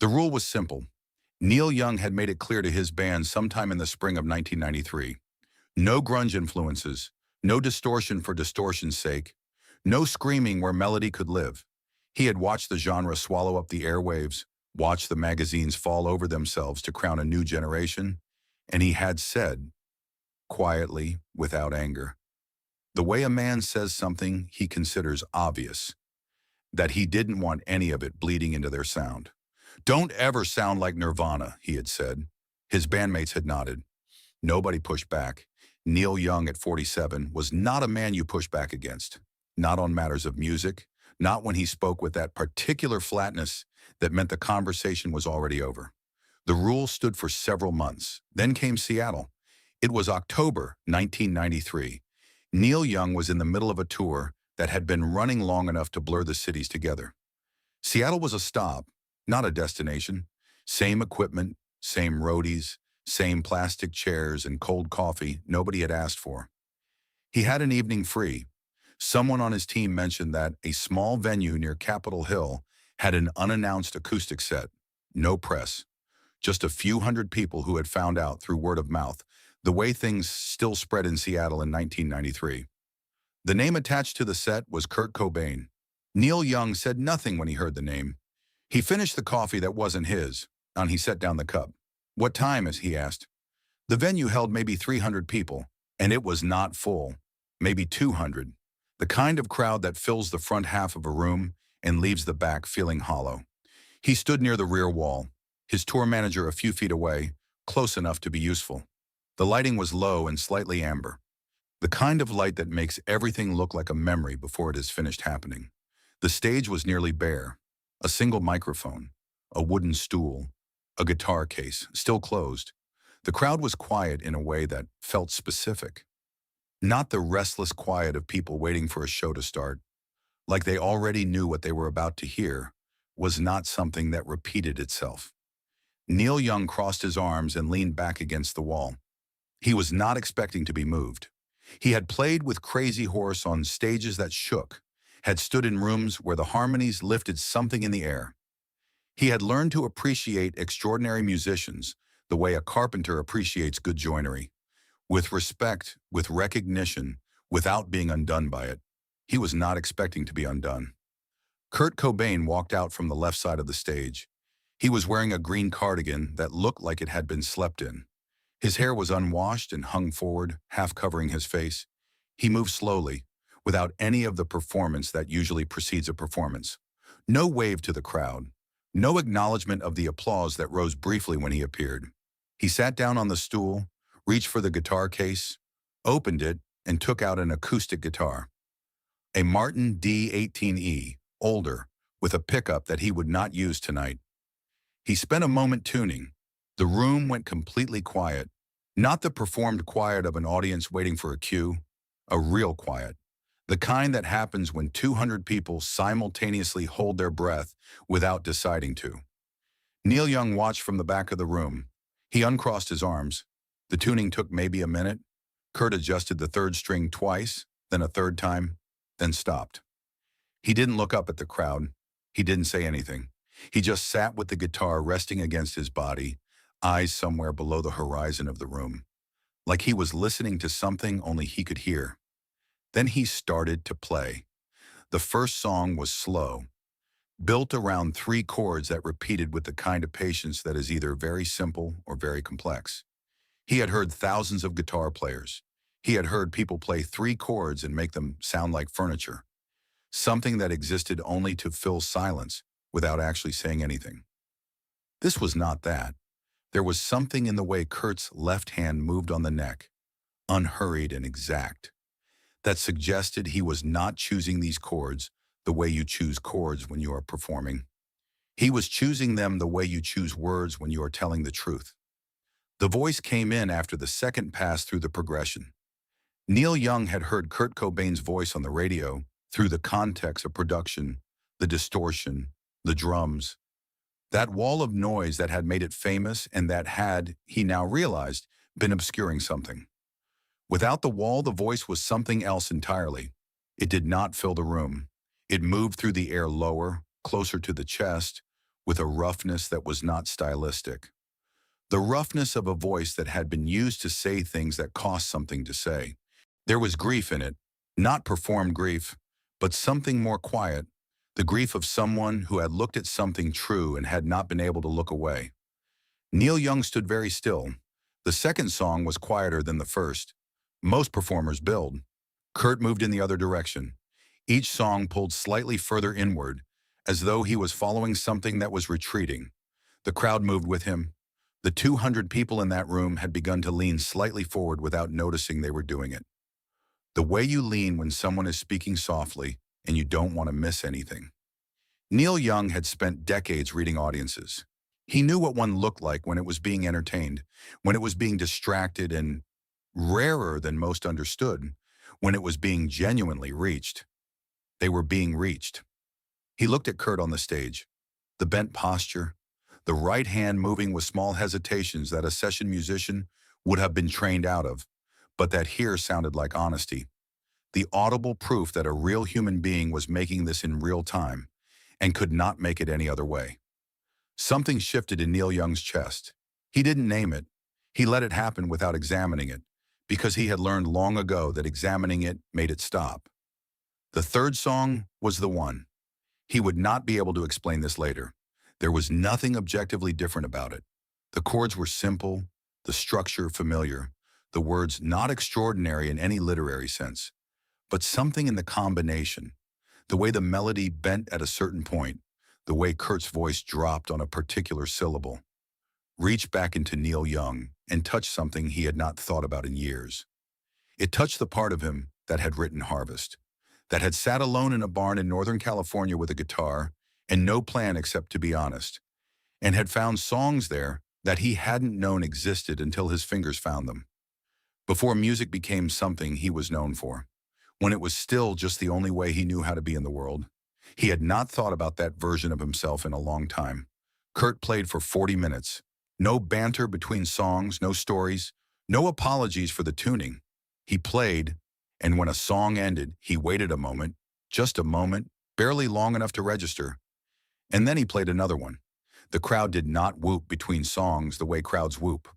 The rule was simple. Neil Young had made it clear to his band sometime in the spring of 1993. No grunge influences, no distortion for distortion's sake, no screaming where melody could live. He had watched the genre swallow up the airwaves, watched the magazines fall over themselves to crown a new generation, and he had said, quietly, without anger, the way a man says something he considers obvious, that he didn't want any of it bleeding into their sound. Don't ever sound like Nirvana, he had said. His bandmates had nodded. Nobody pushed back. Neil Young at 47 was not a man you push back against. Not on matters of music, not when he spoke with that particular flatness that meant the conversation was already over. The rule stood for several months. Then came Seattle. It was October 1993. Neil Young was in the middle of a tour that had been running long enough to blur the cities together. Seattle was a stop, not a destination. Same equipment, same roadies, same plastic chairs and cold coffee nobody had asked for. He had an evening free. Someone on his team mentioned that a small venue near Capitol Hill had an unannounced acoustic set. No press. Just a few hundred people who had found out through word of mouth, the way things still spread in Seattle in 1993. The name attached to the set was Kurt Cobain. Neil Young said nothing when he heard the name. He finished the coffee that wasn't his, and he set down the cup. What time is, he asked. The venue held maybe 300 people, and it was not full, maybe 200. The kind of crowd that fills the front half of a room and leaves the back feeling hollow. He stood near the rear wall, his tour manager a few feet away, close enough to be useful. The lighting was low and slightly amber, the kind of light that makes everything look like a memory before it is finished happening. The stage was nearly bare. A single microphone, a wooden stool, a guitar case, still closed. The crowd was quiet in a way that felt specific. Not the restless quiet of people waiting for a show to start, like they already knew what they were about to hear, was not something that repeated itself. Neil Young crossed his arms and leaned back against the wall. He was not expecting to be moved. He had played with Crazy Horse on stages that shook, had stood in rooms where the harmonies lifted something in the air. He had learned to appreciate extraordinary musicians the way a carpenter appreciates good joinery, with respect, with recognition, without being undone by it. He was not expecting to be undone. Kurt Cobain walked out from the left side of the stage. He was wearing a green cardigan that looked like it had been slept in. His hair was unwashed and hung forward, half covering his face. He moved slowly, without any of the performance that usually precedes a performance. No wave to the crowd. No acknowledgement of the applause that rose briefly when he appeared. He sat down on the stool, reached for the guitar case, opened it, and took out an acoustic guitar. A Martin D18E, older, with a pickup that he would not use tonight. He spent a moment tuning. The room went completely quiet. Not the performed quiet of an audience waiting for a cue, a real quiet. The kind that happens when 200 people simultaneously hold their breath without deciding to. Neil Young watched from the back of the room. He uncrossed his arms. The tuning took maybe a minute. Kurt adjusted the third string twice, then a third time, then stopped. He didn't look up at the crowd. He didn't say anything. He just sat with the guitar resting against his body, eyes somewhere below the horizon of the room, like he was listening to something only he could hear. Then he started to play. The first song was slow, built around 3 chords that repeated with the kind of patience that is either very simple or very complex. He had heard thousands of guitar players. He had heard people play 3 chords and make them sound like furniture, something that existed only to fill silence without actually saying anything. This was not that. There was something in the way Kurt's left hand moved on the neck, unhurried and exact, that suggested he was not choosing these chords the way you choose chords when you are performing. He was choosing them the way you choose words when you are telling the truth. The voice came in after the second pass through the progression. Neil Young had heard Kurt Cobain's voice on the radio through the context of production, the distortion, the drums, that wall of noise that had made it famous and that had, he now realized, been obscuring something. Without the wall, the voice was something else entirely. It did not fill the room. It moved through the air lower, closer to the chest, with a roughness that was not stylistic. The roughness of a voice that had been used to say things that cost something to say. There was grief in it, not performed grief, but something more quiet, the grief of someone who had looked at something true and had not been able to look away. Neil Young stood very still. The second song was quieter than the first. Most performers build. Kurt moved in the other direction. Each song pulled slightly further inward, as though he was following something that was retreating. The crowd moved with him. The 200 people in that room had begun to lean slightly forward without noticing they were doing it. The way you lean when someone is speaking softly and you don't want to miss anything. Neil Young had spent decades reading audiences. He knew what one looked like when it was being entertained, when it was being distracted, and rarer than most understood, when it was being genuinely reached. They were being reached. He looked at Kurt on the stage. The bent posture, the right hand moving with small hesitations that a session musician would have been trained out of, but that here sounded like honesty. The audible proof that a real human being was making this in real time and could not make it any other way. Something shifted in Neil Young's chest. He didn't name it. He let it happen without examining it, because he had learned long ago that examining it made it stop. The third song was the one. He would not be able to explain this later. There was nothing objectively different about it. The chords were simple, the structure familiar, the words not extraordinary in any literary sense, but something in the combination, the way the melody bent at a certain point, the way Kurt's voice dropped on a particular syllable, reached back into Neil Young and touched something he had not thought about in years. It touched the part of him that had written Harvest, that had sat alone in a barn in Northern California with a guitar and no plan except to be honest, and had found songs there that he hadn't known existed until his fingers found them. Before music became something he was known for, when it was still just the only way he knew how to be in the world. He had not thought about that version of himself in a long time. Kurt played for 40 minutes. No banter between songs, no stories, no apologies for the tuning. He played, and when a song ended, he waited a moment, just a moment, barely long enough to register. And then he played another one. The crowd did not whoop between songs the way crowds whoop.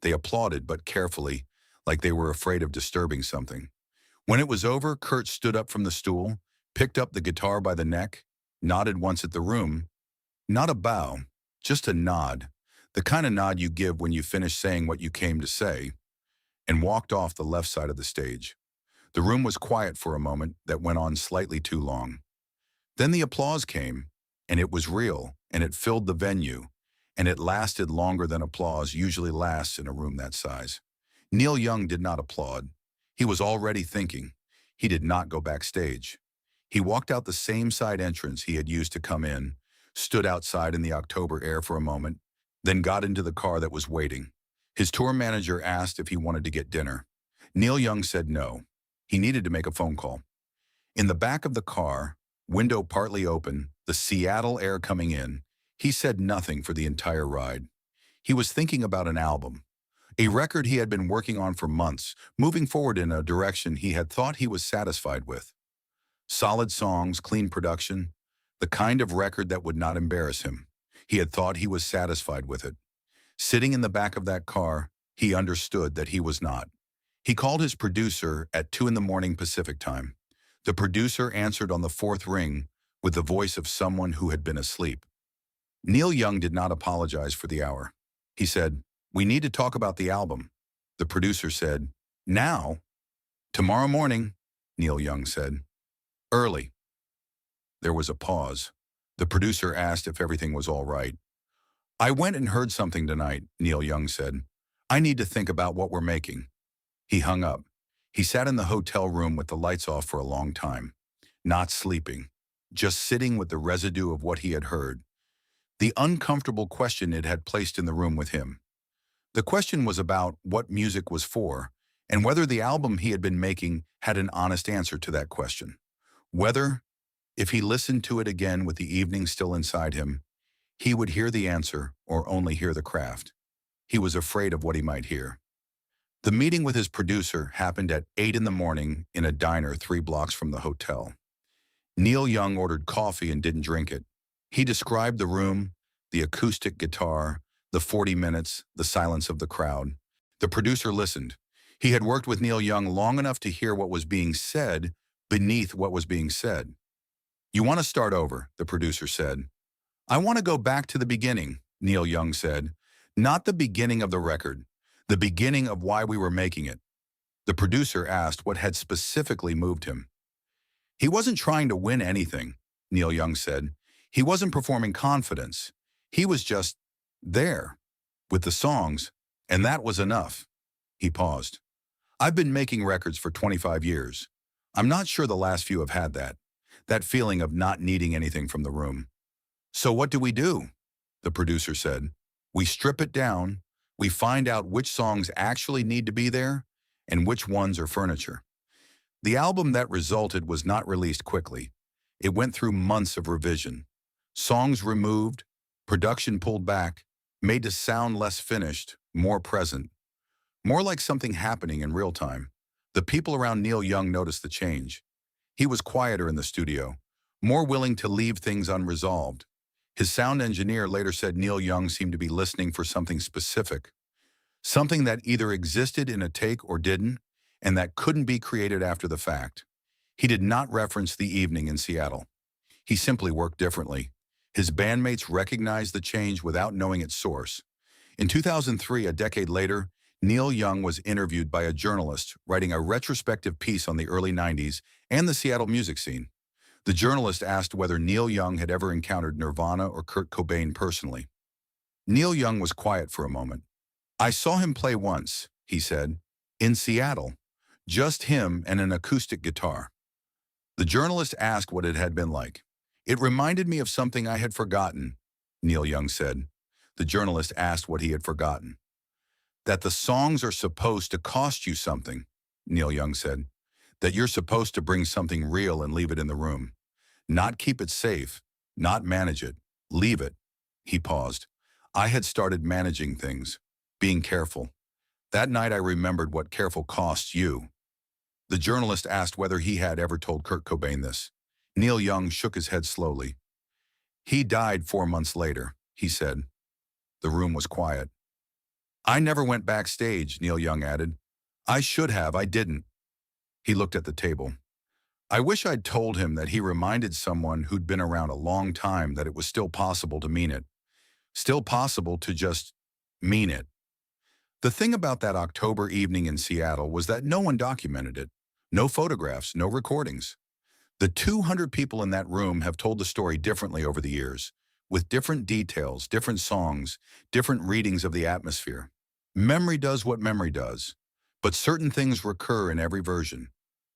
They applauded, but carefully, like they were afraid of disturbing something. When it was over, Kurt stood up from the stool, picked up the guitar by the neck, nodded once at the room. Not a bow, just a nod, the kind of nod you give when you finish saying what you came to say, and walked off the left side of the stage. The room was quiet for a moment that went on slightly too long. Then the applause came, and it was real, and it filled the venue, and it lasted longer than applause usually lasts in a room that size. Neil Young did not applaud. He was already thinking. He did not go backstage. He walked out the same side entrance he had used to come in, stood outside in the October air for a moment, then got into the car that was waiting. His tour manager asked if he wanted to get dinner. Neil Young said no. He needed to make a phone call. In the back of the car, window partly open, the Seattle air coming in, he said nothing for the entire ride. He was thinking about an album, a record he had been working on for months, moving forward in a direction he had thought he was satisfied with. Solid songs, clean production, the kind of record that would not embarrass him. He had thought he was satisfied with it. Sitting in the back of that car, he understood that he was not. He called his producer at 2 a.m. Pacific time. The producer answered on the fourth ring with the voice of someone who had been asleep. Neil Young did not apologize for the hour. He said, "We need to talk about the album." The producer said, "Now?" "Tomorrow morning," Neil Young said. "Early." There was a pause. The producer asked if everything was all right. "I went and heard something tonight," Neil Young said. "I need to think about what we're making." He hung up. He sat in the hotel room with the lights off for a long time, not sleeping, just sitting with the residue of what he had heard, the uncomfortable question it had placed in the room with him. The question was about what music was for, and whether the album he had been making had an honest answer to that question. Whether, if he listened to it again with the evening still inside him, he would hear the answer or only hear the craft. He was afraid of what he might hear. The meeting with his producer happened at 8 a.m. in a diner 3 blocks from the hotel. Neil Young ordered coffee and didn't drink it. He described the room, the acoustic guitar, the 40 minutes, the silence of the crowd. The producer listened. He had worked with Neil Young long enough to hear what was being said beneath what was being said. "You want to start over," the producer said. "I want to go back to the beginning," Neil Young said. "Not the beginning of the record, the beginning of why we were making it." The producer asked what had specifically moved him. "He wasn't trying to win anything," Neil Young said. "He wasn't performing confidence. He was just there with the songs, and that was enough." He paused. "I've been making records for 25 years. I'm not sure the last few have had that feeling of not needing anything from the room." "So what do we do?" the producer said. "We strip it down. We find out which songs actually need to be there and which ones are furniture." The album that resulted was not released quickly. It went through months of revision. Songs removed, production pulled back, made to sound less finished, more present. More like something happening in real time. The people around Neil Young noticed the change. He was quieter in the studio, more willing to leave things unresolved. His sound engineer later said Neil Young seemed to be listening for something specific, something that either existed in a take or didn't, and that couldn't be created after the fact. He did not reference the evening in Seattle. He simply worked differently. His bandmates recognized the change without knowing its source. In 2003, a decade later, Neil Young was interviewed by a journalist writing a retrospective piece on the early 90s and the Seattle music scene. The journalist asked whether Neil Young had ever encountered Nirvana or Kurt Cobain personally. Neil Young was quiet for a moment. "I saw him play once," he said, "in Seattle. Just him and an acoustic guitar." The journalist asked what it had been like. "It reminded me of something I had forgotten," Neil Young said. The journalist asked what he had forgotten. "That the songs are supposed to cost you something," Neil Young said. "That you're supposed to bring something real and leave it in the room. Not keep it safe, not manage it, leave it." He paused. "I had started managing things, being careful. That night I remembered what careful costs you." The journalist asked whether he had ever told Kurt Cobain this. Neil Young shook his head slowly. "He died 4 months later," he said. The room was quiet. "I never went backstage," Neil Young added. "I should have, I didn't." He looked at the table. "I wish I'd told him that he reminded someone who'd been around a long time that it was still possible to mean it. Still possible to just mean it." The thing about that October evening in Seattle was that no one documented it. No photographs, no recordings. The 200 people in that room have told the story differently over the years, with different details, different songs, different readings of the atmosphere. Memory does what memory does, but certain things recur in every version.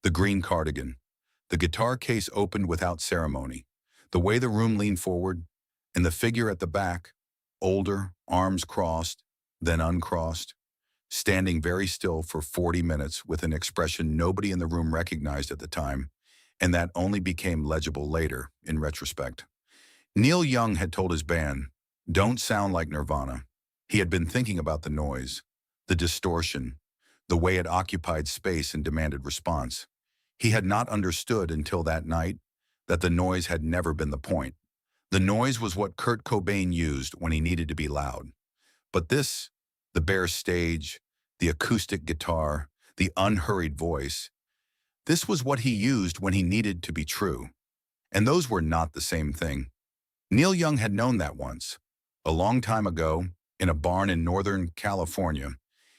The green cardigan, the guitar case opened without ceremony, the way the room leaned forward, and the figure at the back, older, arms crossed, then uncrossed, standing very still for 40 minutes with an expression nobody in the room recognized at the time, and that only became legible later, in retrospect. Neil Young had told his band, "Don't sound like Nirvana." He had been thinking about the noise, the distortion, the way it occupied space and demanded response. He had not understood until that night that the noise had never been the point. The noise was what Kurt Cobain used when he needed to be loud. But this, the bare stage, the acoustic guitar, the unhurried voice, this was what he used when he needed to be true. And those were not the same thing. Neil Young had known that once. A long time ago, in a barn in Northern California,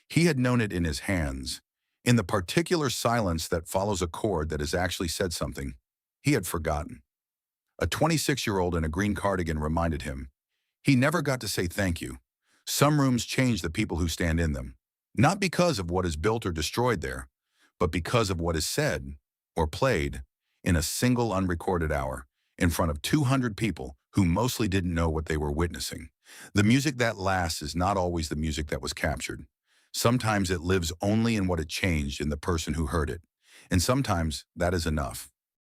he had known it in his hands, in the particular silence that follows a chord that has actually said something. He had forgotten. A 26-year-old in a green cardigan reminded him. He never got to say thank you. Some rooms change the people who stand in them, not because of what is built or destroyed there, but because of what is said or played in a single unrecorded hour in front of 200 people who mostly didn't know what they were witnessing. The music that lasts is not always the music that was captured. Sometimes it lives only in what it changed in the person who heard it, and sometimes that is enough.